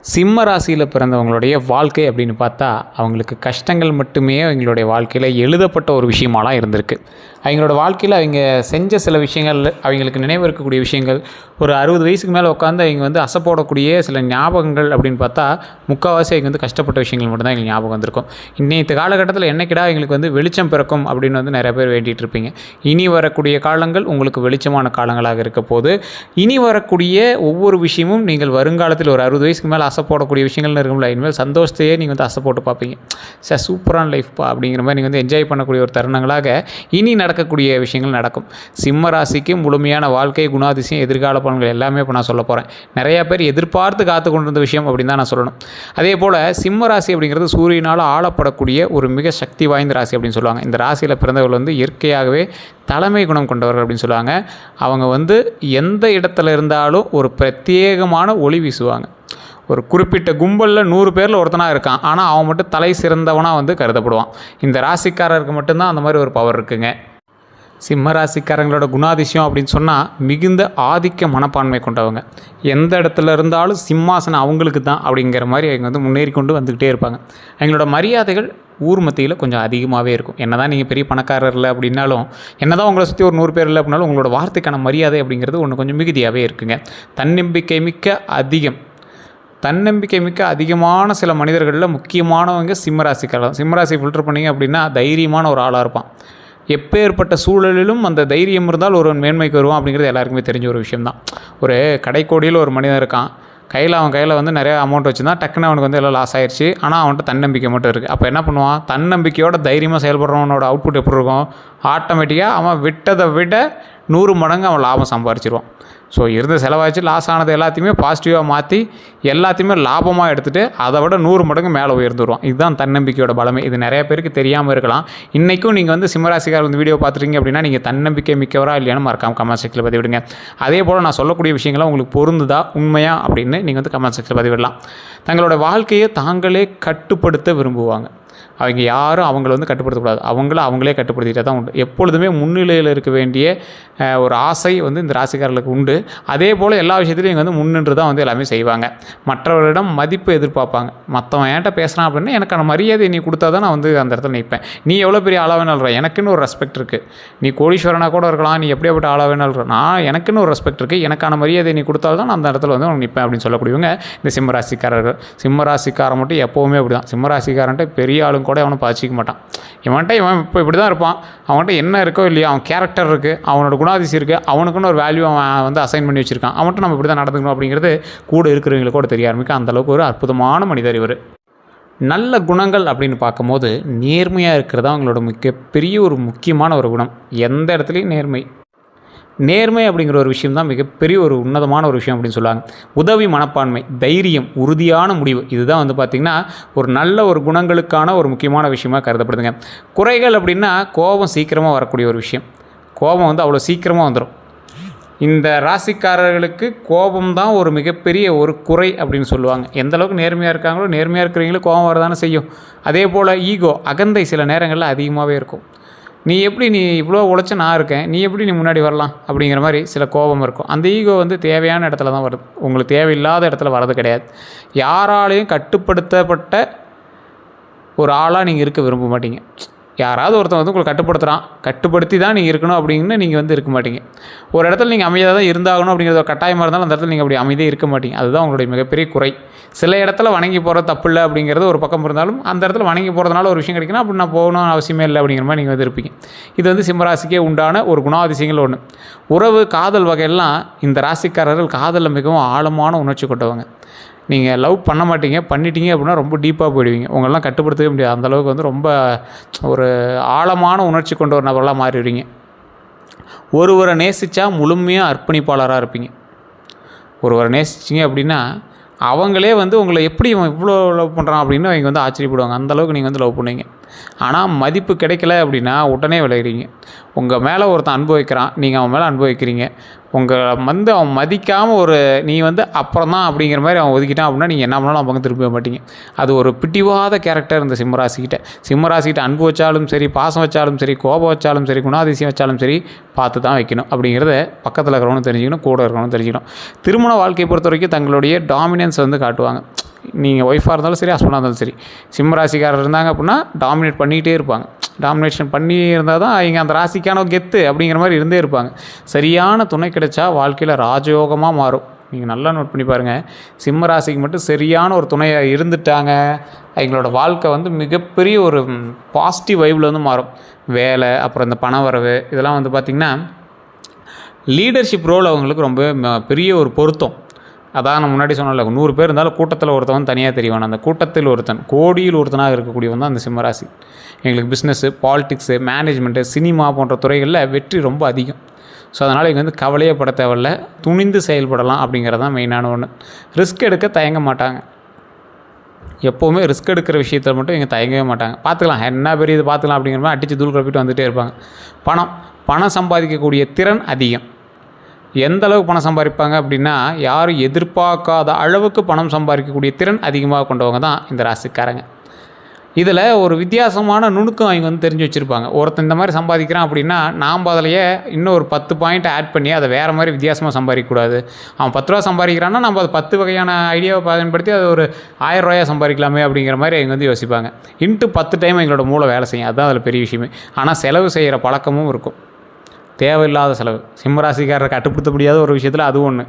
சிம்ம ராசியில் பிறந்தவங்களுடைய வாழ்க்கை அப்படின்னு பார்த்தா அவங்களுக்கு கஷ்டங்கள் மட்டுமே அவங்களுடைய வாழ்க்கையில் எழுதப்பட்ட ஒரு விஷயமாலாம் இருந்திருக்கு. அவங்களோட வாழ்க்கையில் அவங்க செஞ்ச சில விஷயங்கள், அவங்களுக்கு நினைவு இருக்கக்கூடிய விஷயங்கள், ஒரு 60 வயசுக்கு மேலே உட்காந்து அவங்க அசைப்போடக்கூடிய சில ஞாபகங்கள் அப்படின்னு பார்த்தா முக்கால்வாசி அவங்க கஷ்டப்பட்ட விஷயங்கள் மட்டும்தான் எங்களுக்கு ஞாபகம் வந்திருக்கும். இன்றைய காலகட்டத்தில் என்னைக்கிடா எங்களுக்கு வெளிச்சம் பிறக்கும் அப்படின்னு நிறைய பேர் வேண்டிகிட்டு இருப்பீங்க. இனி வரக்கூடிய காலங்கள் உங்களுக்கு வெளிச்சமான காலங்களாக இருக்க போது. இனி வரக்கூடிய ஒவ்வொரு விஷயமும் நீங்கள் வருங்காலத்தில் ஒரு 60 வயசுக்கு மேலே ஆசைப்படக்கூடிய விஷயங்கள்னு இருக்கும்ல, இனிமேல் சந்தோஷத்தையே நீங்கள் ஆசை போட்டு பார்ப்பீங்க. சார் சூப்பரான லைஃப்பா அப்படிங்கிற மாதிரி நீங்கள் என்ஜாய் பண்ணக்கூடிய ஒரு தருணங்களாக இனி நடக்கக்கூடிய விஷயங்கள் நடக்கும். சிம்ம ராசிக்கு முழுமையான வாழ்க்கை, குணாதிசயம், எதிர்கால பலன்கள் எல்லாமே இப்போ நான் சொல்ல போகிறேன். நிறையா பேர் எதிர்பார்த்து காத்து கொண்டிருந்த விஷயம் அப்படின்னு தான் நான் சொல்லணும். அதே போல் சிம்ம ராசி அப்படிங்கிறது சூரியனால் ஆளப்படக்கூடிய ஒரு மிக சக்தி வாய்ந்த ராசி அப்படின்னு சொல்லுவாங்க. இந்த ராசியில் பிறந்தவர்கள் இயற்கையாகவே தலைமை குணம் கொண்டவர்கள் அப்படின்னு சொல்லுவாங்க. அவங்க எந்த இடத்துல இருந்தாலும் ஒரு பிரத்யேகமான ஒளி வீசுவாங்க. ஒரு குறிப்பிட்ட கும்பலில் 100 பேரில் ஒருத்தனாக இருக்கான், ஆனால் அவன் மட்டும் தலை சிறந்தவனாக கருதப்படுவான். இந்த ராசிக்காரருக்கு மட்டும்தான் அந்த மாதிரி ஒரு பவர் இருக்குங்க. சிம்ம ராசிக்காரங்களோட குணாதிசயம் அப்படின்னு சொன்னால் மிகுந்த ஆதிக்க மனப்பான்மை கொண்டவங்க. எந்த இடத்துல இருந்தாலும் சிம்மாசனம் அவங்களுக்கு தான் அப்படிங்கிற மாதிரி அவங்க முன்னேறி கொண்டு வந்துக்கிட்டே இருப்பாங்க. அவங்களோட மரியாதைகள் ஊர் மத்தியில் கொஞ்சம் அதிகமாகவே இருக்கும். என்ன தான் நீங்கள் பெரிய பணக்காரர் இல்லை அப்படின்னாலும், என்ன தான் உங்களை சுற்றி ஒரு 100 பேர் இல்லை அப்படின்னாலும் உங்களோட வார்த்தைக்கான மரியாதை அப்படிங்கிறது ஒன்று கொஞ்சம் மிகுதியாகவே இருக்குங்க. தன்னம்பிக்கை மிக்க அதிகமான சில மனிதர்களில் முக்கியமானவங்க சிம்மராசிக்காரர். சிம்மராசி ஃபில்டர் பண்ணிங்க அப்படின்னா தைரியமான ஒரு ஆளாக இருப்பான். எப்பேற்பட்ட சூழலிலும் அந்த தைரியம் இருந்தால் ஒருவன் மேன்மைக்கு வருவான் அப்படிங்கிறது எல்லாருக்குமே தெரிஞ்ச ஒரு விஷயம்தான். ஒரு கடைக்கோடியில் ஒரு மனிதன் இருக்கான், அவன் கையில் நிறைய அமௌண்ட் வச்சுருந்தான், டக்குன்னு அவனுக்கு எல்லாம் லாஸ் ஆயிடுச்சு. ஆனால் அவன்கிட்ட தன்னம்பிக்கை மட்டும் இருக்குது. அப்போ என்ன பண்ணுவான்? தன்னம்பிக்கையோட தைரியமாக செயல்படுறவனோட அவுட்புட் எப்படி இருக்கும்? ஆட்டோமேட்டிக்காக அவன் விட்டதை விட 100 மடங்கு அவன் லாபம் சம்பாரிச்சிருவான். ஸோ இருந்த செலவாச்சு லாஸ் ஆனது எல்லாத்தையுமே பாசிட்டிவாக மாற்றி எல்லாத்தையுமே லாபமாக எடுத்துகிட்டு அதை விட 100 மடங்கு மேலே உயர்ந்துருவான். இதுதான் தன்னம்பிக்கையோட பலமே. இது நிறைய பேருக்கு தெரியாமல் இருக்கலாம். இன்றைக்கும் நீங்கள் சிம்மராசிக்காரர் வீடியோ பார்த்துட்டீங்க அப்படின்னா நீங்கள் தன்னம்பிக்கை மிக்கவரா இல்லையானு மறக்காம கமெண்ட் செக்ஷனில் பதிவிடுங்க. அதே போல் நான் சொல்லக்கூடிய விஷயங்கள்லாம் உங்களுக்கு பொருந்துதா, உண்மையா அப்படின்னு நீங்கள் கமெண்ட் செக்ஷனில் பதிவிடலாம். தங்களோட வாழ்க்கையை தாங்களே கட்டுப்படுத்த விரும்புவாங்க. அவங்க யாரும் அவங்கள கட்டுப்படுத்தக்கூடாது. அவங்களே கட்டுப்படுத்திகிட்டே தான் உண்டு. எப்பொழுதுமே முன்னிலையில் இருக்க வேண்டிய ஒரு ஆசை இந்த ராசிக்காரர்களுக்கு உண்டு. அதே போல் எல்லா விஷயத்துலையும் இவங்க முன்னின்று தான் எல்லாமே செய்வாங்க. மற்றவர்களிடம் மதிப்பு எதிர்பார்ப்பாங்க. மற்றவன் என்கிட்ட பேசுகிறான் அப்படின்னா எனக்கான மரியாதை நீ கொடுத்தா தான் நான் அந்த இடத்துல நிற்பேன். நீ எவ்வளோ பெரிய ஆளாக வேணாலும் எனக்குன்னு ஒரு ரெஸ்பெக்ட் இருக்குது. நீ கோடீஸ்வரனாக கூட இருக்கலாம், நீ எப்படியாப்பட்ட ஆளாக வேணாலும் நான் எனக்குன்னு ஒரு ரெஸ்பெக்ட் இருக்குது. எனக்கான மரியாதை நீ கொடுத்தால்தான் நான் அந்த இடத்துல அவங்க நிற்பேன் அப்படின்னு சொல்லக்கூடியவங்க இந்த சிம்மராசிக்காரர்கள். சிம்மராசிக்காரன் மட்டும் எப்போவுமே அப்படி தான். சிம்மராசிக்காரன்ட்டு பெரிய ஆளுங்க கூட அவனை பாதிச்சிக்க மாட்டான். இவன் இப்போ இப்படி தான் இருப்பான். அவன்கிட்ட என்ன இருக்கோ இல்லையோ, அவன் கேரக்டர் இருக்குது, அவனோட குணாதிசயம் இருக்குது, அவனுக்குன்னு ஒரு வேல்யூ அவன் அசைன் பண்ணி வச்சுருக்கான். அவன்கிட்ட நம்ம இப்படி தான் நடந்துக்கணும் அப்படிங்கிறது கூட இருக்கிறவங்களுக்கு கூட தெரிய ஆரம்பிக்கும். அந்தளவுக்கு ஒரு அற்புதமான மனிதர் இவர். நல்ல குணங்கள் அப்படின்னு பார்க்கும்போது நேர்மையாக இருக்கிறதா அவங்களோட மிகப்பெரிய ஒரு முக்கியமான ஒரு குணம். எந்த இடத்துலையும் நேர்மை அப்படிங்கிற ஒரு விஷயம் தான் மிகப்பெரிய ஒரு உன்னதமான ஒரு விஷயம் அப்படின்னு சொல்லுவாங்க. உதவி மனப்பான்மை, தைரியம், உறுதியான முடிவு, இதுதான் பார்த்திங்கன்னா ஒரு நல்ல ஒரு குணங்களுக்கான ஒரு முக்கியமான விஷயமாக கருதப்படுதுங்க. குறைகள் அப்படின்னா கோபம் சீக்கிரமாக வரக்கூடிய ஒரு விஷயம். கோபம் அவ்வளோ சீக்கிரமாக வந்துடும். இந்த ராசிக்காரர்களுக்கு கோபம் தான் ஒரு மிகப்பெரிய ஒரு குறை அப்படின்னு சொல்லுவாங்க. எந்த அளவுக்கு நேர்மையாக இருக்காங்களோ, நேர்மையாக இருக்கிறவங்களும் கோபம் வரதானே செய்யும். அதே போல் ஈகோ, அகந்தை சில நேரங்களில் அதிகமாகவே இருக்கும். நீ இவ்வளோ உழைச்ச நான் இருக்கேன், நீ முன்னாடி வரலாம் அப்படிங்கிற மாதிரி சில கோபம் இருக்கும். அந்த ஈகோ தேவையான இடத்துல தான் வருது, உங்களுக்கு தேவையில்லாத இடத்துல வர்றது கிடையாது. யாராலையும் கட்டுப்படுத்தப்பட்ட ஒரு ஆளாக நீங்கள் இருக்க விரும்ப மாட்டீங்க. யாராவது ஒருத்தன் உங்களை கட்டுப்படுத்தி தான் நீங்கள் இருக்கணும் அப்படின்னு நீங்கள் இருக்க மாட்டீங்க. ஒரு இடத்துல நீங்கள் அமைதியாக தான் இருந்தாகணும் அப்படிங்கிறது ஒரு கட்டாயமாக இருந்தாலும் அந்த இடத்துல நீங்கள் அப்படி அமைதியாக இருக்க மாட்டீங்க. அதுதான் உங்களுடைய மிகப்பெரிய குறை. சில இடத்துல வணங்கி போகிறது தப்பு இல்லை அப்படிங்கிறது ஒரு பக்கம் இருந்தாலும், அந்த இடத்துல வணங்கி போகிறதுனால ஒரு விஷயம் கிடைக்குன்னா அப்படி நான் போகணும் அவசியமே இல்லை அப்படிங்கிற மாதிரி நீங்கள் இருப்பீங்க. இது சிம்மராசிக்கே உண்டான ஒரு குணாதிசயங்கள் ஒன்று. உறவு, காதல் வகையெல்லாம் இந்த ராசிக்காரர்கள் காதலில் மிகவும் ஆழமான உணர்ச்சி கொண்டவங்க. நீங்கள் லவ் பண்ண மாட்டீங்க, பண்ணிட்டீங்க அப்படின்னா ரொம்ப டீப்பாக போயிடுவீங்க. உங்களெலாம் கட்டுப்படுத்தவே முடியாது. அந்தளவுக்கு ரொம்ப ஒரு ஆழமான உணர்ச்சி கொண்ட ஒரு நபரெலாம் மாறிடுவீங்க. ஒருவரை நேசித்தா முழுமையாக அர்ப்பணிப்பாளராக இருப்பீங்க. ஒருவரை நேசிச்சிங்க அப்படின்னா அவங்களே உங்களை எப்படி இவன் இவ்வளோ லவ் பண்ணுறான் அப்படின்னு அவங்க ஆச்சரியப்படுவாங்க. அந்தளவுக்கு நீங்கள் லவ் பண்ணுவீங்க. ஆனால் மதிப்பு கிடைக்கல அப்படின்னா உடனே விளையிறீங்க. உங்கள் மேலே ஒருத்தன் அனுபவிக்கிறான், நீங்கள் அவன் மேலே அனுபவிக்கிறீங்க. உங்களை அவன் மதிக்காமல் ஒரு நீ அப்புறம் தான் அப்படிங்கிற மாதிரி அவன் ஒதுக்கிட்டான் அப்படின்னா நீங்கள் என்ன பண்ணாலும் அவங்க திரும்ப மாட்டீங்க. அது ஒரு பிடிவாத கேரக்டர் இந்த சிம்மராசிக்கிட்ட அன்பு வச்சாலும் சரி, பாசம் வச்சாலும் சரி, கோபம் வச்சாலும் சரி, குணாதிசயம் வச்சாலும் சரி பார்த்து தான் வைக்கணும் அப்படிங்கிறத பக்கத்தில் இருக்கிறவனும் தெரிஞ்சுக்கணும், கூட இருக்கிறவனும் தெரிஞ்சுக்கணும். திருமண வாழ்க்கையை பொறுத்த வரைக்கும் தங்களுடைய டாமினன்ஸ் காட்டுவாங்க. நீங்கள் ஒய்ஃபாக இருந்தாலும் சரி, ஹஸ்பண்டாக இருந்தாலும் சரி, சிம்ம ராசிக்காரர் இருந்தாங்க அப்படின்னா டாமினேட் பண்ணிகிட்டே இருப்பாங்க. டாமினேஷன் பண்ணி இருந்தால் தான் இங்கே அந்த ராசிக்கான கெத்து அப்படிங்கிற மாதிரி இருந்தே இருப்பாங்க. சரியான துணை கிடைச்சா வாழ்க்கையில் ராஜயோகமாக மாறும். நீங்கள் நல்லா நோட் பண்ணி பாருங்கள், சிம்ம ராசிக்கு மட்டும் சரியான ஒரு துணையாக இருந்துட்டாங்க, எங்களோட வாழ்க்கை வந்து மிகப்பெரிய ஒரு பாசிட்டிவ் வைபில் வந்து மாறும். வேலை, அப்புறம் இந்த பண வரவு, இதெல்லாம் வந்து பார்த்திங்கன்னா லீடர்ஷிப் ரோல் அவங்களுக்கு ரொம்ப பெரிய ஒரு பொருத்தம். அதான் நான் முன்னாடி சொன்னல, 100 பேர் இருந்தாலும் கூட்டத்தில் ஒருத்தவன் தனியாக தெரியவான். அந்த கூட்டத்தில் ஒருத்தன், கோடியில் ஒருத்தனாக இருக்கக்கூடியவன் தான் அந்த சிம்மராசி. எங்களுக்கு பிஸ்னஸ்ஸு, பாலிடிக்ஸு, மேனேஜ்மெண்ட்டு, சினிமா போன்ற துறைகளில் வெற்றி ரொம்ப அதிகம். ஸோ அதனால் இங்கே வந்து கவலையே பட தேவையில்ல, துணிந்து செயல்படலாம் அப்படிங்கிறது தான் மெயினான ஒன்று. ரிஸ்க் எடுக்க தயங்க மாட்டாங்க. எப்போவுமே ரிஸ்க் எடுக்கிற விஷயத்தில் மட்டும் இங்கே தயங்கவே மாட்டாங்க. பார்த்துக்கலாம், என்ன பெரிய இது பார்த்துக்கலாம் அப்படிங்கிற மாதிரி அடித்து தூள் கிளப்பிட்டு வந்துகிட்டே இருப்பாங்க. பணம் சம்பாதிக்கக்கூடிய திறன் அதிகம். எந்த அளவுக்கு பணம் சம்பாதிப்பாங்க அப்படின்னா, யாரும் எதிர்பார்க்காத அளவுக்கு பணம் சம்பாதிக்கக்கூடிய திறன் அதிகமாக கொண்டவங்க தான் இந்த ராசிக்காரங்க. இதில் ஒரு வித்தியாசமான நுணுக்கம் அவங்க வந்து தெரிஞ்சு வச்சுருப்பாங்க. ஒருத்தன் இந்த மாதிரி சம்பாதிக்கிறான் அப்படின்னா, நாம் அதிலேயே இன்னும் ஒரு 10 பாயிண்ட் ஆட் பண்ணி அதை வேறு மாதிரி வித்தியாசமாக சம்பாதிக்கக்கூடாது. அவன் 10 ரூபா சம்பாதிக்கிறான்னா நம்ம அது 10 வகையான ஐடியாவை பயன்படுத்தி அது ஒரு 1000 ரூபாயாக சம்பாதிக்கலாமே அப்படிங்கிற மாதிரி அவங்க வந்து யோசிப்பாங்க. இன்ட்டு 10 டைம் எங்களோட மூளை வேலை செய்யும். அதுதான் அதில் பெரிய விஷயமே. ஆனால் செலவு செய்கிற பழக்கமும் இருக்கும், தேவையில்லாத செலவு. சிம்மராசிக்காரரை கட்டுப்படுத்த முடியாத ஒரு விஷயத்தில் அது ஒன்று.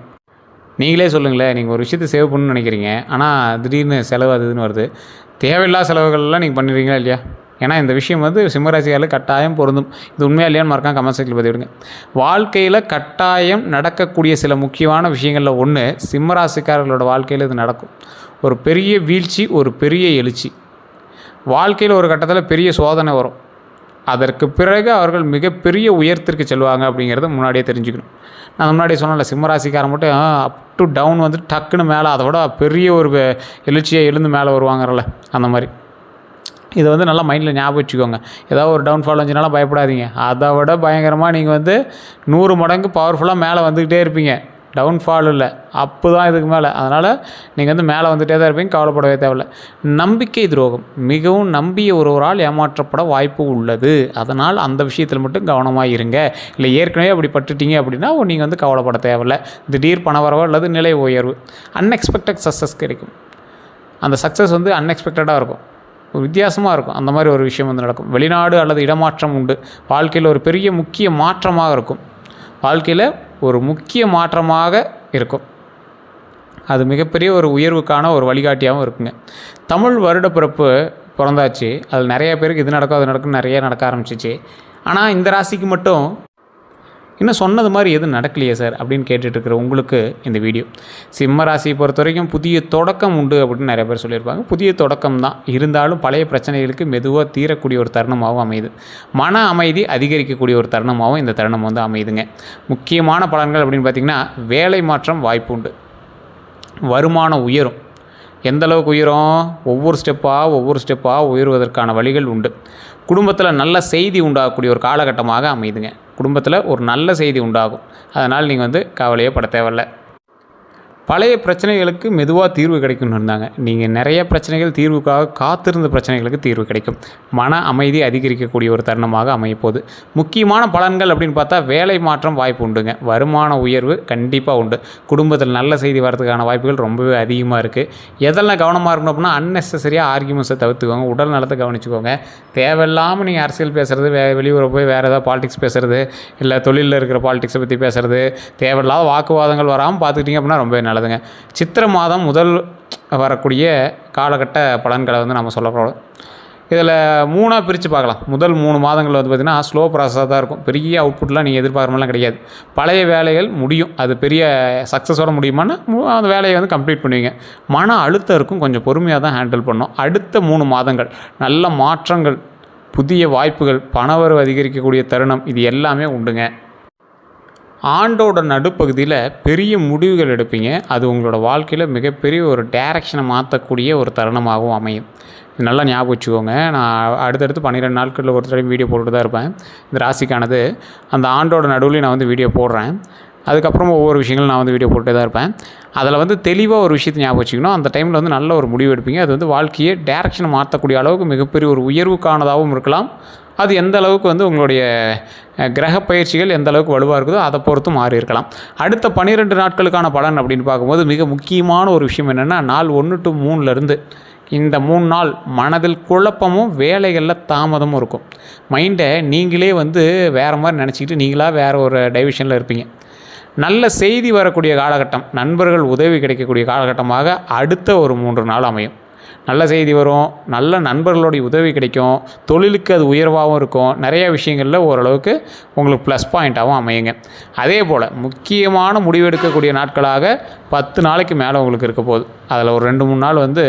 நீங்களே சொல்லுங்களேன், நீங்கள் ஒரு விஷயத்தை சேவ் பண்ணணும்னு நினைக்கிறீங்க, ஆனால் திடீர்னு செலவு அதுன்னு வருது. தேவையில்லாத செலவுகள்லாம் நீங்கள் பண்ணிடுறீங்களா இல்லையா? ஏன்னா இந்த விஷயம் வந்து சிம்மராசியால் கட்டாயம் பொருந்தும். இது உண்மையாக இல்லையான்னு மறக்காம கமெண்ட் செக்ஷனில் பதிவிடுங்க. வாழ்க்கையில் கட்டாயம் நடக்கக்கூடிய சில முக்கியமான விஷயங்களில் ஒன்று, சிம்மராசிக்காரர்களோட வாழ்க்கையில் இது நடக்கும். ஒரு பெரிய வீழ்ச்சி, ஒரு பெரிய எழுச்சி. வாழ்க்கையில் ஒரு கட்டத்தில் பெரிய சோதனை வரும். அதற்கு பிறகு அவர்கள் மிகப்பெரிய உயரத்திற்கு செல்வாங்க அப்படிங்கிறத முன்னாடியே தெரிஞ்சுக்கணும். நான் முன்னாடியே சொன்னேன்ல, சிம்மராசிக்காரன் மட்டும் அப் டு டவுன் வந்து டக்குன்னு மேலே, அதை விட பெரிய ஒரு எழுச்சியை எழுந்து மேலே வருவாங்கல்ல, அந்த மாதிரி. இதை வந்து நல்லா மைண்டில் ஞாபகம் வச்சுக்கோங்க. ஏதாவது ஒரு டவுன்ஃபால் வந்துச்சுனாலும் பயப்படாதீங்க. அதை விட பயங்கரமாக நீங்கள் வந்து 100 மடங்கு பவர்ஃபுல்லாக மேலே வந்துக்கிட்டே இருப்பீங்க. டவுன்ஃபால் இல்லை, அப்பு தான் இதுக்கு மேலே. அதனால் நீங்கள் வந்து மேலே வந்துகிட்டே தான் இருப்பீங்க, கவலைப்படவே தேவையில்லை. நம்பிக்கை துரோகம், மிகவும் நம்பிய ஒருவரால் ஏமாற்றப்பட வாய்ப்பு உள்ளது. அதனால் அந்த விஷயத்தில் மட்டும் கவனமாக இருங்க. இல்லை ஏற்கனவே அப்படி பட்டுட்டீங்க அப்படின்னா நீங்கள் வந்து கவலைப்பட தேவையில்லை. திடீர் பணவரவோ அல்லது நிலை உயர்வு, அன்எக்ஸ்பெக்டட் சக்ஸஸ் கிடைக்கும். அந்த சக்ஸஸ் வந்து அன்எக்ஸ்பெக்டடாக இருக்கும், ஒரு வித்தியாசமாக இருக்கும். அந்த மாதிரி ஒரு விஷயம் வந்து நடக்கும். வெளிநாடு அல்லது இடமாற்றம் உண்டு. வாழ்க்கையில் ஒரு பெரிய முக்கிய மாற்றமாக இருக்கும். வாழ்க்கையில் ஒரு முக்கிய மாற்றமாக இருக்கும். அது மிகப்பெரிய ஒரு உயர்வுக்கான ஒரு வழிகாட்டியாகவும் இருக்குங்க. தமிழ் வருடப்பிறப்பு பிறந்தாச்சு, அதில் நிறைய பேருக்கு இது நடக்கும் அது நடக்கும் நிறைய நடக்க ஆரம்பிச்சிச்சு. ஆனால் இந்த ராசிக்கு மட்டும் இன்னும் சொன்னது மாதிரி எதுவும் நடக்கலையே சார் அப்படின்னு கேட்டுட்ருக்கிற உங்களுக்கு இந்த வீடியோ. சிம்ம ராசியை பொறுத்த வரைக்கும் புதிய தொடக்கம் உண்டு அப்படின்னு நிறைய பேர் சொல்லியிருப்பாங்க. புதிய தொடக்கம் தான், இருந்தாலும் பழைய பிரச்சனைகளுக்கு மெதுவாக தீரக்கூடிய ஒரு தருணமாகவும் அமையுது. மன அமைதி அதிகரிக்கக்கூடிய ஒரு தருணமாகவும் இந்த தருணம் வந்து அமையுதுங்க. முக்கியமான பலன்கள் அப்படின்னு பார்த்திங்கன்னா, வேலை மாற்றம் வாய்ப்பு உண்டு, வருமானம் உயரும். எந்த அளவுக்கு உயரும்? ஒவ்வொரு ஸ்டெப்பாக உயர்வதற்கான வழிகள் உண்டு. குடும்பத்தில் நல்ல செய்தி உண்டாகக்கூடிய ஒரு காலகட்டமாக அமையுதுங்க. குடும்பத்தில் ஒரு நல்ல செய்தி உண்டாகும். அதனால் நீங்கள் வந்து கவலையே பட தேவையில்லை. பழைய பிரச்சனைகளுக்கு மெதுவாக தீர்வு கிடைக்கும்னு இருந்தாங்க. நீங்கள் நிறைய பிரச்சனைகள் தீர்வுக்காக காத்திருந்த பிரச்சனைகளுக்கு தீர்வு கிடைக்கும். மன அமைதி அதிகரிக்கக்கூடிய ஒரு தருணமாக அமையப்போகுது. முக்கியமான பலன்கள் அப்படின்னு பார்த்தா, வேலை மாற்றம் வாய்ப்பு உண்டுங்க. வருமான உயர்வு கண்டிப்பாக உண்டு. குடும்பத்தில் நல்ல செய்தி வரதுக்கான வாய்ப்புகள் ரொம்பவே அதிகமாக இருக்குது. எதெல்லாம் கவனமாக இருக்கணும் அப்படின்னா, அன்னெசரியாக ஆர்கியூமெண்ட்ஸை தவிர்த்துக்கோங்க. உடல் நலத்தை கவனிச்சுக்கோங்க. தேவையில்லாமல் நீங்கள் அரசியல் பேசுகிறது, வெளியூரை போய் வேறு ஏதாவது பாலிடிக்ஸ் பேசுகிறது, இல்லை தொழிலில் இருக்கிற பாலிடிக்ஸை பற்றி பேசுகிறது, தேவையில்லாத வாக்குவாதங்கள் வராமல் பார்த்துக்கிட்டிங்க அப்படின்னா ரொம்பவே நல்லதுங்க. சித்திரை மாதம் முதல் வரக்கூடிய காலகட்ட பலன்களை வந்து நம்ம சொல்ல போகிறோம். இதில் 3ஆக பிரித்து பார்க்கலாம். முதல் 3 மாதங்கள் வந்து பார்த்திங்கன்னா ஸ்லோ ப்ராசஸாக தான் இருக்கும். பெரிய அவுட்புட்லாம் நீங்கள் எதிர்பார்க்குற மாதிரிலாம் கிடையாது. பழைய வேலைகள் முடியும், அது பெரிய சக்ஸஸோட முடியுமானா அந்த வேலையை வந்து கம்ப்ளீட் பண்ணுவீங்க. மன அழுத்தம் இருக்கும், கொஞ்சம் பொறுமையாக தான் ஹேண்டில் பண்ணணும். அடுத்த 3 மாதங்கள் நல்ல மாற்றங்கள், புதிய வாய்ப்புகள், பணவரவு அதிகரிக்கக்கூடிய தருணம், இது எல்லாமே உண்டுங்க. ஆண்டோட நடுப்பகுதியில் பெரிய முடிவுகள் எடுப்பீங்க. அது உங்களோட வாழ்க்கையில் மிகப்பெரிய ஒரு டைரக்ஷனை மாற்றக்கூடிய ஒரு தருணமாகவும் அமையும். இது நல்லா ஞாபகம் வச்சுக்கோங்க. நான் அடுத்தடுத்து 12 நாட்களில் ஒரு தடவை வீடியோ போட்டுட்டு தான் இருப்பேன். இந்த ராசிக்கானது அந்த ஆண்டோட நடுவில் நான் வந்து வீடியோ போடுறேன். அதுக்கப்புறம் ஒவ்வொரு விஷயங்களும் நான் வந்து வீடியோ போட்டுகிட்டே தான் இருப்பேன். அதில் வந்து தெளிவாக ஒரு விஷயத்தை ஞாபகம் வச்சுக்கணும். அந்த டைமில் வந்து நல்ல ஒரு முடிவு எடுப்பீங்க. அது வந்து வாழ்க்கையை டைரக்ஷனை மாற்றக்கூடிய அளவுக்கு மிகப்பெரிய ஒரு உயர்வுக்கானதாகவும் இருக்கலாம். அது எந்த அளவுக்கு வந்து உங்களுடைய கிரக பயிற்சிகள் எந்த அளவுக்கு வலுவாக இருக்குதோ அதை பொறுத்து மாறி இருக்கலாம். அடுத்த 12 நாட்களுக்கான பலன் அப்படின்னு பார்க்கும்போது மிக முக்கியமான ஒரு விஷயம் என்னென்னா, நாள் 1 to 3லேருந்து இந்த 3 நாள் மனதில் குழப்பமும் வேலைகளில் தாமதமும் இருக்கும். மைண்டை நீங்களே வந்து வேறு மாதிரி நினச்சிக்கிட்டு நீங்களாக வேறு ஒரு டைவிஷனில் இருப்பீங்க. நல்ல செய்தி வரக்கூடிய காலகட்டம், நண்பர்கள் உதவி கிடைக்கக்கூடிய காலகட்டமாக அடுத்த ஒரு 3 நாள் அமையும். நல்ல செய்தி வரும், நல்ல நண்பர்களுடைய உதவி கிடைக்கும், தொழிலுக்கு அது உயர்வாகவும் இருக்கும், நிறைய விஷயங்களில் ஓரளவுக்கு உங்களுக்கு ப்ளஸ் பாயிண்ட்டாகவும் அமையுங்க. அதே போல் முக்கியமான முடிவெடுக்கக்கூடிய நாட்களாக 10 நாளைக்கு மேலே உங்களுக்கு இருக்க போகுது. அதில் ஒரு 2-3 நாள் வந்து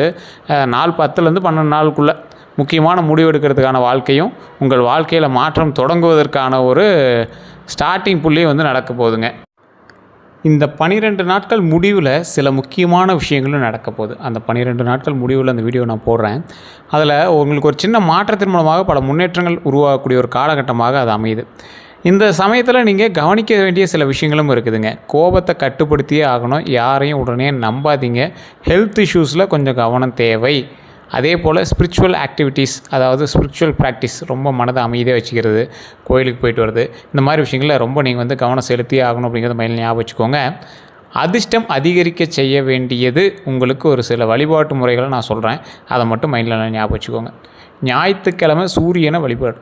நாள் 10லேருந்து 12 நாளுக்குள்ளே முக்கியமான முடிவெடுக்கிறதுக்கான வாழ்க்கையும் உங்கள் வாழ்க்கையில் மாற்றம் தொடங்குவதற்கான ஒரு ஸ்டார்டிங் புள்ளியும் வந்து நடக்க போகுதுங்க. இந்த 12 நாட்கள் முடிவில் சில முக்கியமான விஷயங்களும் நடக்க போகுது. அந்த 12 நாட்கள் முடிவில் அந்த வீடியோ நான் போடுறேன். அதில் உங்களுக்கு ஒரு சின்ன மாற்றத்தின் மூலமாக பல முன்னேற்றங்கள் உருவாகக்கூடிய ஒரு காலகட்டமாக அது அமையுது. இந்த சமயத்தில் நீங்கள் கவனிக்க வேண்டிய சில விஷயங்களும் இருக்குதுங்க. கோபத்தை கட்டுப்படுத்தியே ஆகணும், யாரையும் உடனே நம்பாதீங்க. ஹெல்த் இஷ்யூஸில் கொஞ்சம் கவனம் தேவை. அதே போல் ஸ்பிரிச்சுவல் ஆக்டிவிட்டீஸ், அதாவது ஸ்பிரிச்சுவல் ப்ராக்டிஸ், ரொம்ப மனதை அமைதியாக வச்சுக்கிறது, கோயிலுக்கு போயிட்டு வருது, இந்த மாதிரி விஷயங்களில் ரொம்ப நீங்கள் வந்து கவனம் செலுத்தியே ஆகணும் அப்படிங்கிறத மைண்டில் ஞாபகம் வச்சுக்கோங்க. அதிர்ஷ்டம் அதிகரிக்க செய்ய வேண்டியது உங்களுக்கு ஒரு சில வழிபாட்டு முறைகளை நான் சொல்கிறேன், அதை மட்டும் மைண்டில் ஞாபகம் வச்சுக்கோங்க. ஞாயிற்றுக்கிழமை சூரியனை வழிபாடு,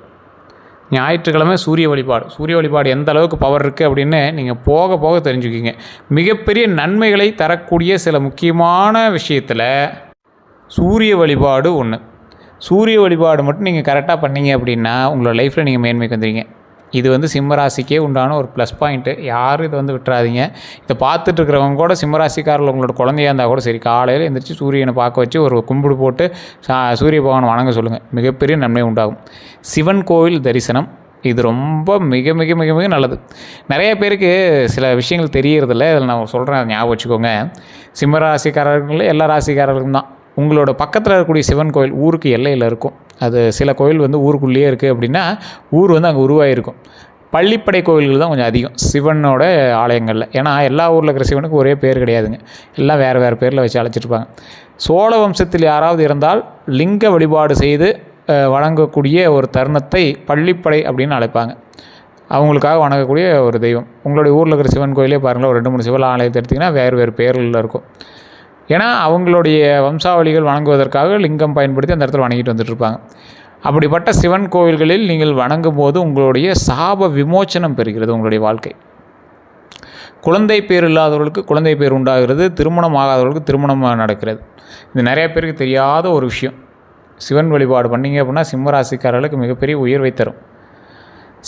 ஞாயிற்றுக்கிழமை சூரிய வழிபாடு. சூரிய வழிபாடு எந்த அளவுக்கு பவர் இருக்குது அப்படின்னு நீங்கள் போக போக தெரிஞ்சுக்கிங்க. மிகப்பெரிய நன்மைகளை தரக்கூடிய சில முக்கியமான விஷயத்தில் சூரிய வழிபாடு ஒன்று. சூரிய வழிபாடு மட்டும் நீங்கள் கரெக்டாக பண்ணீங்க அப்படின்னா உங்களோட லைஃப்பில் நீங்கள் மேன்மைக்கு வந்துடுவீங்க. இது வந்து சிம்மராசிக்கே உண்டான ஒரு ப்ளஸ் பாயிண்ட்டு. யாரும் இதை வந்து விட்டுறாதீங்க. இதை பார்த்துட்டு இருக்கிறவங்க கூட சிம்மராசிக்காரில் உங்களோட குழந்தையாக இருந்தால் கூட சரி, காலையில் எழுந்திரிச்சு சூரியனை பார்க்க வச்சு ஒரு கும்பிடு போட்டு சூரிய பகவான் வணங்க சொல்லுங்கள், மிகப்பெரிய நன்மை உண்டாகும். சிவன் கோவில் தரிசனம் இது ரொம்ப மிக மிக மிக மிக நல்லது. நிறைய பேருக்கு சில விஷயங்கள் தெரியறதில்ல, இதில் நான் சொல்கிறேன், அதை ஞாபகம் வச்சுக்கோங்க. சிம்மராசிக்காரர்கள் எல்லா ராசிக்காரர்களும் தான். உங்களோட பக்கத்தில் இருக்கக்கூடிய சிவன் கோயில் ஊருக்கு எல்லையில் இருக்கும். அது சில கோயில் வந்து ஊருக்குள்ளேயே இருக்குது அப்படின்னா ஊர் வந்து அங்கே உருவாகிருக்கும். பள்ளிப்படை கோயில்கள் தான் கொஞ்சம் அதிகம் சிவனோட ஆலயங்களில். ஏன்னா எல்லா ஊரில் இருக்கிற சிவனுக்கு ஒரே பேர் கிடையாதுங்க, எல்லாம் வேறு வேறு பேரில் வச்சு அழைச்சிட்ருப்பாங்க. சோழ வம்சத்தில் யாராவது இருந்தால் லிங்க வழிபாடு செய்து வணங்கக்கூடிய ஒரு தருணத்தை பள்ளிப்படை அப்படின்னு அழைப்பாங்க. அவங்களுக்காக வணங்கக்கூடிய ஒரு தெய்வம். உங்களுடைய ஊரில் இருக்கிற சிவன் கோயிலே பாருங்களேன், ஒரு 2-3 சிவன் ஆலயத்தை எடுத்திங்கன்னா வேறு வேறு பேர்களில் இருக்கும். ஏன்னா அவங்களுடைய வம்சாவளிகள் வணங்குவதற்காக லிங்கம் பயன்படுத்தி அந்த இடத்துல வணங்கிட்டு வந்துட்டுருப்பாங்க. அப்படிப்பட்ட சிவன் கோவில்களில் நீங்கள் வணங்கும் போது உங்களுடைய சாப விமோச்சனம் பெறுகிறது உங்களுடைய வாழ்க்கை. குழந்தை பேர் இல்லாதவர்களுக்கு குழந்தை பேர் உண்டாகிறது, திருமணம் ஆகாதவர்களுக்கு திருமணம் நடக்கிறது. இது நிறைய பேருக்கு தெரியாத ஒரு விஷயம். சிவன் வழிபாடு பண்ணிங்க அப்படின்னா சிம்மராசிக்காரர்களுக்கு மிகப்பெரிய உயர்வை தரும்.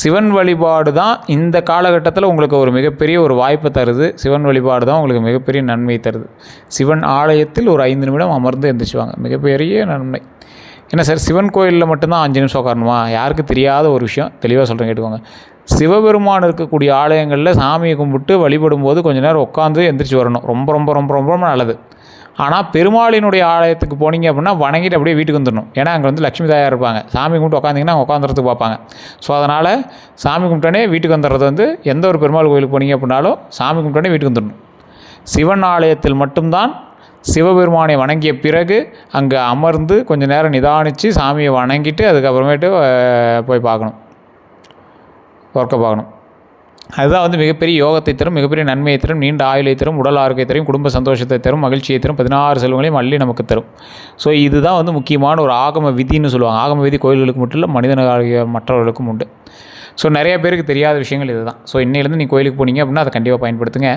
சிவன் வழிபாடு தான் இந்த காலகட்டத்தில் உங்களுக்கு ஒரு மிகப்பெரிய ஒரு வாய்ப்பை தருது. சிவன் வழிபாடு தான் உங்களுக்கு மிகப்பெரிய நன்மை தருது. சிவன் ஆலயத்தில் ஒரு 5 நிமிடம் அமர்ந்து எந்திரிச்சுவாங்க, மிகப்பெரிய நன்மை. என்ன சார், சிவன் கோயிலில் மட்டும்தான் 5 நிமிஷம் உட்காரணுமா? யாருக்கு தெரியாத ஒரு விஷயம், தெளிவாக சொல்கிறேன் கேட்டுக்கோங்க. சிவபெருமான் இருக்கக்கூடிய ஆலயங்களில் சாமியை கும்பிட்டு வழிபடும் போது கொஞ்சம் நேரம் உட்காந்து எந்திரிச்சு வரணும், ரொம்ப ரொம்ப ரொம்ப ரொம்ப ரொம்ப நல்லது. ஆனால் பெருமாளினுடைய ஆலயத்துக்கு போனீங்க அப்படின்னா வணங்கிட்டு அப்படியே வீட்டுக்கு வந்துடணும். ஏன்னா அங்கே வந்து லட்சுமி தாயார் இருப்பாங்க. சாமி கும்பிட்டு உட்காந்திங்கன்னா அவங்க உட்காந்துறதுக்கு பார்ப்பாங்க. ஸோ அதனால் சாமி கும்பிட்டோன்னே வீட்டுக்கு வந்துடுறது வந்து, எந்த ஒரு பெருமாள் கோயிலுக்கு போனீங்க அப்படின்னாலும் சாமி கும்பிட்டோன்னே வீட்டுக்கு வந்துடணும். சிவன் ஆலயத்தில் மட்டும்தான் சிவபெருமானை வணங்கிய பிறகு அங்கே அமர்ந்து கொஞ்சம் நேரம் நிதானித்து சாமியை வணங்கிட்டு அதுக்கப்புறமேட்டு போய் பார்க்கணும், ஒர்க்கை பார்க்கணும். அதுதான் வந்து மிகப்பெரிய யோகத்தை தரும், மிகப்பெரிய நன்மையை தரும், நீண்ட ஆயுளை தரும், உடல் ஆரோக்கியத்தை தரும், குடும்ப சந்தோஷத்தை தரும், மகிழ்ச்சியை தரும், 16 செல்வங்களையும் அள்ளி நமக்கு தரும். ஸோ இதுதான் வந்து முக்கியமான ஒரு ஆகம விதின்னு சொல்லுவாங்க. ஆகம விதி கோயில்களுக்கு மட்டும் இல்லை, மனிதனாகிய மற்றவர்களுக்கும் உண்டு. ஸோ நிறைய பேருக்கு தெரியாத விஷயங்கள் இது தான். ஸோ இன்னையிலேருந்து நீங்கள் கோயிலுக்கு போனீங்க அப்படின்னா அதை கண்டிப்பாக பயன்படுத்துங்க.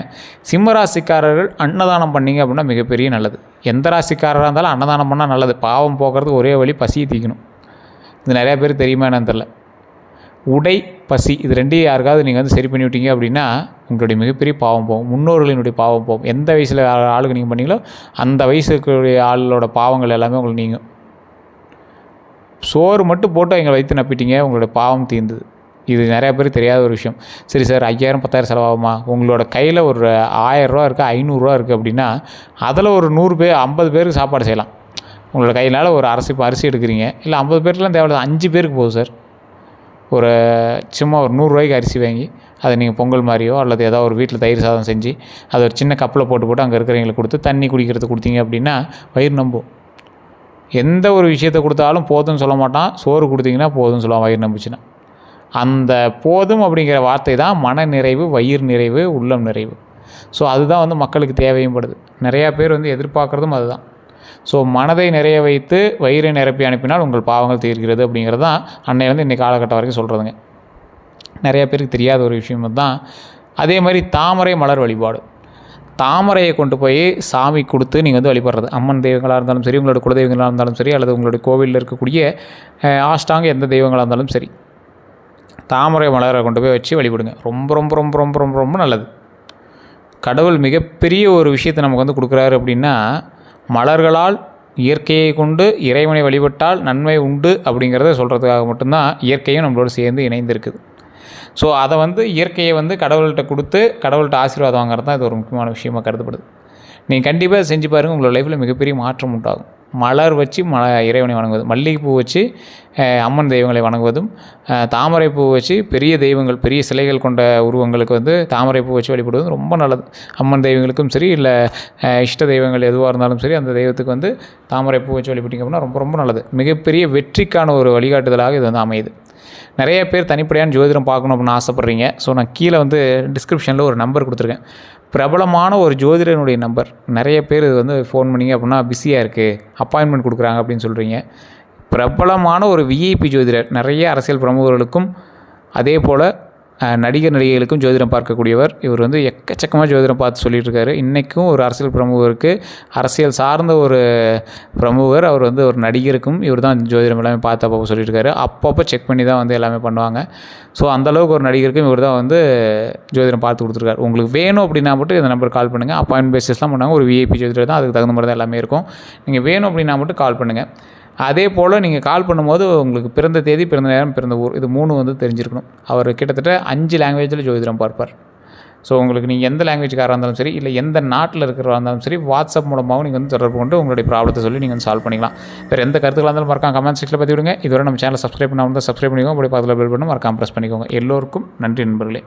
சிம்ம ராசிக்காரர்கள் அன்னதானம் பண்ணிங்க அப்படின்னா மிகப்பெரிய நல்லது. எந்த ராசிக்காரராக இருந்தாலும் அன்னதானம் பண்ணால் நல்லது. பாவம் போக்குறது ஒரே வழி, பசியை தீக்கணும். இது நிறையா பேருக்கு தெரியுமா என்னன்னு தெரில. உடை, பசி, இது ரெண்டையும் யாருக்காவது நீங்கள் வந்து சரி பண்ணி விட்டீங்க அப்படின்னா உங்களுடைய மிகப்பெரிய பாவம் போகும், முன்னோர்களினுடைய பாவம் போகும். எந்த வயசில் ஆளுக்கு நீங்கள் பண்ணீங்களோ அந்த வயசுக்குரிய ஆளோட பாவங்கள் எல்லாமே உங்களுக்கு நீங்கும். சோறு மட்டும் போட்டு எங்களை வைத்து நப்பிட்டீங்க, உங்களோட பாவம் தீர்ந்தது. இது நிறையா பேர் தெரியாத ஒரு விஷயம். சரி சார், 5000 10,000 செலவாகுமா? உங்களோட கையில் ஒரு 1000 ரூபா இருக்குது, 500 ரூபா இருக்குது அப்படின்னா அதில் ஒரு 100 பேர் 50 பேருக்கு சாப்பாடு செய்யலாம். உங்களோட கையினால் ஒரு அரிசி எடுக்கிறீங்க, இல்லை 50 பேருக்குலாம் தேவையில்லை, 5 பேருக்கு போகுது சார். ஒரு சும்மா ஒரு 100 ரூபாய்க்கு அரிசி வாங்கி அதை நீங்கள் பொங்கல் மாதிரியோ அல்லது ஏதாவது ஒரு வீட்டில் தயிர் சாதம் செஞ்சு அதை ஒரு சின்ன கப்பில் போட்டு அங்கே இருக்கிறவங்களுக்கு கொடுத்து தண்ணி குடிக்கிறதுக்கு கொடுத்தீங்க அப்படின்னா வயிறு நம்பும். எந்த ஒரு விஷயத்தை கொடுத்தாலும் போதும்னு சொல்ல மாட்டான். சோறு கொடுத்தீங்கன்னா போதும்னு சொல்லுவான் வயிறு நம்பிச்சுன்னா. அந்த போதும் அப்படிங்கிற வார்த்தை தான் மன நிறைவு, வயிறு நிறைவு, உள்ளம் நிறைவு. ஸோ அதுதான் வந்து மக்களுக்கு தேவையும் படுது. நிறையா பேர் வந்து எதிர்பார்க்குறதும் அதுதான். ஸோ மனதை நிறைய வைத்து வயிறை நிரப்பி அனுப்பினால் உங்கள் பாவங்கள் தீர்க்கிறது அப்படிங்கிறது தான் அன்னையிலேருந்து இன்றைக்கி காலகட்டம் வரைக்கும் சொல்கிறதுங்க. நிறைய பேருக்கு தெரியாத ஒரு விஷயம் தான். அதே மாதிரி தாமரை மலர் வழிபாடு. தாமரையை கொண்டு போய் சாமி கொடுத்து நீங்கள் வந்து வழிபடுறது. அம்மன் தெய்வங்களாக இருந்தாலும் சரி, உங்களோட குலதெய்வங்களாக இருந்தாலும் சரி, அல்லது உங்களுடைய கோவிலில் இருக்கக்கூடிய ஆஷ்டாங்க எந்த தெய்வங்களாக இருந்தாலும் சரி, தாமரை மலரை கொண்டு போய் வச்சு வழிபடுங்க. ரொம்ப ரொம்ப ரொம்ப ரொம்ப ரொம்ப ரொம்ப நல்லது. கடவுள் மிகப்பெரிய ஒரு விஷயத்தை நமக்கு வந்து கொடுக்குறாரு அப்படின்னா, மலர்களால் இயற்கையை கொண்டு இறைவனை வழிபட்டால் நன்மை உண்டு அப்படிங்கிறத சொல்கிறதுக்காக மட்டும்தான் இயற்கையும் நம்மளோட சேர்ந்து இணைந்திருக்குது. ஸோ அதை வந்து இயற்கையை வந்து கடவுள்கிட்ட கொடுத்து கடவுள்கிட்ட ஆசீர்வாதம் வாங்குறது தான் இது ஒரு முக்கியமான விஷயமாக கருதப்படுது. நீங்கள் கண்டிப்பாக செஞ்சு பாருங்கள், உங்களோட லைஃப்பில் மிகப்பெரிய மாற்றம் உண்டாகும். மலர் வச்சு இறைவனை வணங்குவது, மல்லிகைப்பூ வச்சு அம்மன் தெய்வங்களை வணங்குவதும், தாமரைப்பூ வச்சு பெரிய தெய்வங்கள், பெரிய சிலைகள் கொண்ட உருவங்களுக்கு வந்து தாமரைப்பூ வச்சு வழிபடுவதும் ரொம்ப நல்லது. அம்மன் தெய்வங்களுக்கும் சரி, இல்லை இஷ்ட தெய்வங்கள் எதுவாக இருந்தாலும் சரி, அந்த தெய்வத்துக்கு வந்து தாமரைப்பூ வச்சு வழிபட்டிங்க அப்படின்னா ரொம்ப ரொம்ப நல்லது. மிகப்பெரிய வெற்றிக்கான ஒரு வழிகாட்டுதலாக இது வந்து அமையுது. நிறைய பேர் தனிப்படையான ஜோதிடம் பார்க்கணும் அப்படின்னு ஆசைப்பட்றீங்க. ஸோ நான் கீழே வந்து டிஸ்கிரிப்ஷனில் ஒரு நம்பர் கொடுத்துருக்கேன். பிரபலமான ஒரு ஜோதிடனுடைய நம்பர். நிறைய பேர் இது வந்து ஃபோன் பண்ணிங்க அப்படின்னா பிஸியாக இருக்குது, அப்பாயின்மெண்ட் கொடுக்குறாங்க அப்படின்னு சொல்கிறீங்க. பிரபலமான ஒரு விஐபி ஜோதிடர், நிறைய அரசியல் பிரமுகர்களுக்கும் அதே போல் நடிகர் நடிகைகளுக்கும் ஜோதிடம் பார்க்கக்கூடியவர். இவர் வந்து எக்கச்சக்கமாக ஜோதிடம் பார்த்து சொல்லிகிட்ருக்காரு. இன்றைக்கும் ஒரு அரசியல் பிரமுகருக்கு, அரசியல் சார்ந்த ஒரு பிரமுகர், அவர் வந்து ஒரு நடிகருக்கும் இவர் தான் ஜோதிடம் எல்லாமே பார்த்து அப்பப்போ சொல்லியிருக்காரு. அப்பப்போ செக் பண்ணி தான் வந்து எல்லாமே பண்ணுவாங்க. ஸோ அந்தளவுக்கு ஒரு நடிகருக்கும் இவர் தான் வந்து ஜோதிடம் பார்த்து கொடுத்துருக்காரு. உங்களுக்கு வேணும் அப்படின்னா மட்டும் இந்த நம்பர் கால் பண்ணுங்கள். அப்பாயின்மெண்ட் பேசிஸ்லாம் பண்ணாங்க. ஒரு விஐபி ஜோதிடர் தான், அதுக்கு தகுந்த மாதிரி தான் எல்லாமே இருக்கும். நீங்கள் வேணும் அப்படின்னா மட்டும் கால் பண்ணுங்கள். அதே போல் நீங்கள் கால் பண்ணும்போது உங்களுக்கு பிறந்த தேதி, பிறந்த நேரம், பிறந்த ஊர், இது 3 வந்து தெரிஞ்சிருக்கணும். அவர் கிட்டத்தட்ட 5 லாங்குவேஜில் ஜோதிடம் பார்ப்பார். ஸோ உங்களுக்கு நீங்கள் எந்த லாங்குவேஜ்காராக இருந்தாலும் சரி, இல்லை எந்த நாட்டில் இருக்கிறவராக இருந்தாலும் சரி, வாட்ஸ்அப் மூலமாகவும் நீங்கள் வந்து தொடர்பு கொண்டு உங்களுடைய ப்ராப்ளத்தை சொல்லி நீங்கள் வந்து சால்வ் பண்ணிக்கலாம். வேறு எந்த கருத்துக்களாக இருந்தாலும் மறக்காம கமெண்ட் செக்ஷனில் பற்றி விடுங்க. இதுவரை நம்ம சேனலை சப்ஸ்கிரைப் பண்ணாமல் தான் சப்ஸ்கிரைப் பண்ணிக்கோங்க. அப்படி பக்கத்தில் பெல் பட்டன் மறக்காம ப்ரெஸ் பண்ணிக்கோங்க. எல்லோருக்கும் நன்றி நண்பர்களே.